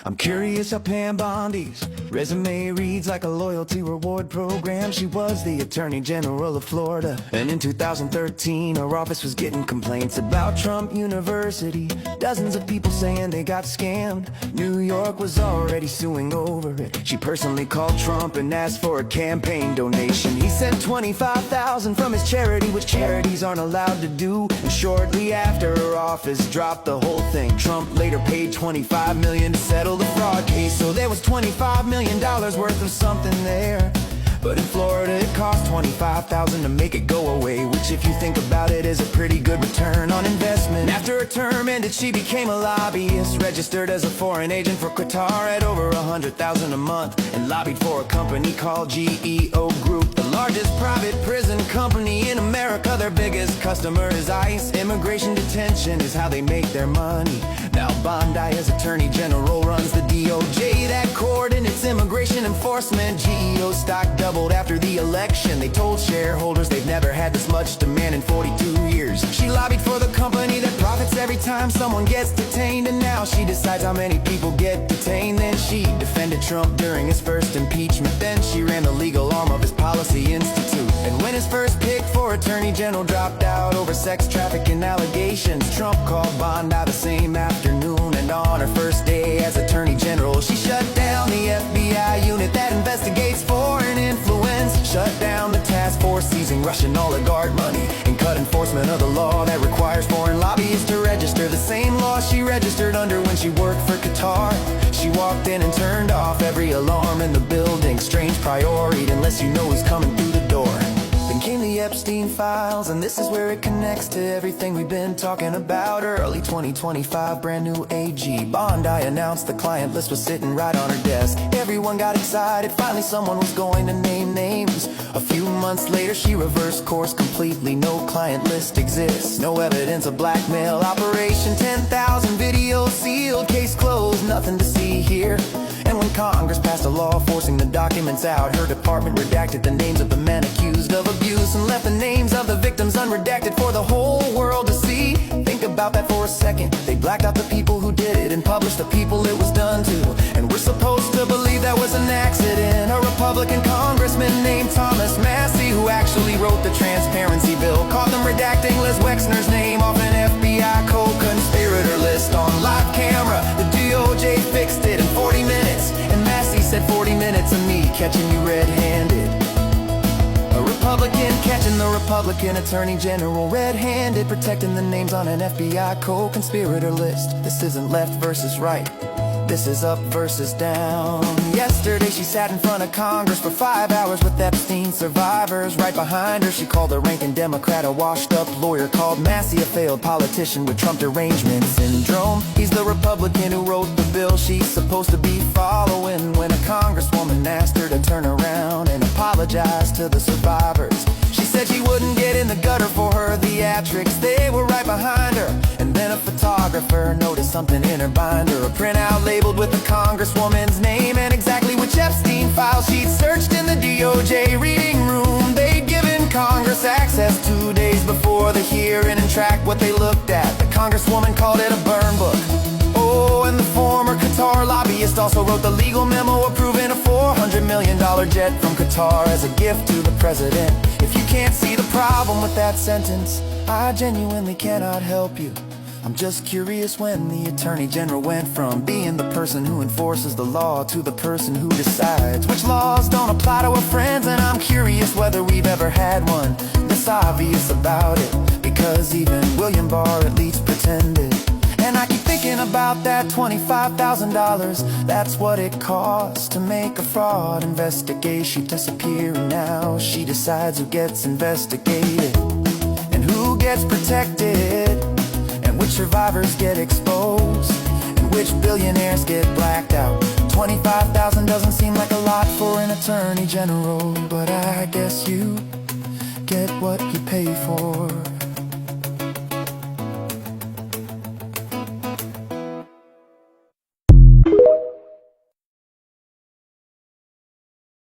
I'm curious how Pam Bondi's resume reads like a loyalty reward program. She was the Attorney General of Florida, and in 2013 her office was getting complaints about Trump University. Dozens of people saying they got scammed. New York was already suing over it. She personally called Trump and asked for a campaign donation. He sent $25,000 from his charity, which charities aren't allowed to do. And shortly after her office dropped the whole thing, Trump later paid $25 million to settle the fraud case. So there was $25 million worth of something there. But in Florida it cost $25,000 to make it go away, which if you think about it is a pretty good return on investment. After her term ended she became a lobbyist, registered as a foreign agent for Qatar at over $100,000 a month, and lobbied for a company called GEO Group, the largest private prison company in America. Their biggest customer is ICE. Immigration detention is how they make their money. Now Bondi as Attorney General runs the DOJ that coordinates immigration enforcement. GEO stock doubled after the election. They told shareholders they've never had this much demand in 42 years. She lobbied for the company that profits every time someone gets detained, and now she decides how many people get detained. Then she defended Trump during his first impeachment. Then she ran the legal arm of his Policy Institute. And when his first pick for Attorney General dropped out over sex trafficking allegations, Trump called Bondi the same afternoon. And on her first day as Attorney General, she shut down the FBI unit that investigates foreign influence, shut down the task force seizing Russian oligarch money, and cut enforcement of the law that requires foreign lobbyists to register, the same law she registered under when she worked for Qatar. She walked in and turned off every alarm in the building. Strange priority unless you know who's coming through the door. Then came the Epstein files, and this is where it connects to everything we've been talking about. Early 2025, brand new AG Bondi announced the client list was sitting right on her desk. Everyone got excited, finally someone was going to name names. A few months later she reversed course completely. No client list exists, no evidence of blackmail operation. 10,000 videos sealed, case closed, nothing to see here. And when Congress passed a law forcing the documents out, her department redacted the names of the men accused of abuse and left the names of the victims unredacted for the whole world to see. Think about that for a second. They blacked out the people who did it and published the people it was done to. And we're supposed to believe that was an accident. A Republican congressman named Thomas Massie, who actually wrote the transparency bill, caught them redacting Liz Wexner's name off an FBI co-conspirator list on live camera. The DOJ fixed it in 40 minutes, and Massie said 40 minutes of me catching you red-handed. A Republican catching the Republican Attorney General red-handed, protecting the names on an FBI co-conspirator list. This isn't left versus right, this is up versus down. Yesterday she sat in front of Congress for 5 hours with Epstein survivors. Right behind her she called a ranking Democrat a washed-up lawyer, called Massie a failed politician with Trump derangement syndrome. He's the Republican who wrote the bill she's supposed to be following, when a congresswoman asked her to turn around and apologize to the survivors. She said she wouldn't get in the gutter for her theatrics, they were right behind her. And then a photographer noticed something in her binder, a printout labeled with the congresswoman's name and exactly which Epstein file she'd searched in the DOJ reading room. They'd given Congress access 2 days before the hearing and tracked what they looked at. The congresswoman called it a burn book. Oh, and the former Qatar lobbyist also wrote the legal memo approving a $400 million jet from Qatar as a gift to the president. If you can't see the problem with that sentence, I genuinely cannot help you. I'm just curious when the Attorney General went from being the person who enforces the law to the person who decides which laws don't apply to our friends. And I'm curious whether we've ever had one this obvious about it, because even William Barr at least pretended. And I keep thinking about that $25,000. That's what it costs to make a fraud investigation disappear. And now she decides who gets investigated and who gets protected, and which survivors get exposed, and which billionaires get blacked out. $25,000 doesn't seem like a lot for an Attorney General, but I guess you get what you pay for.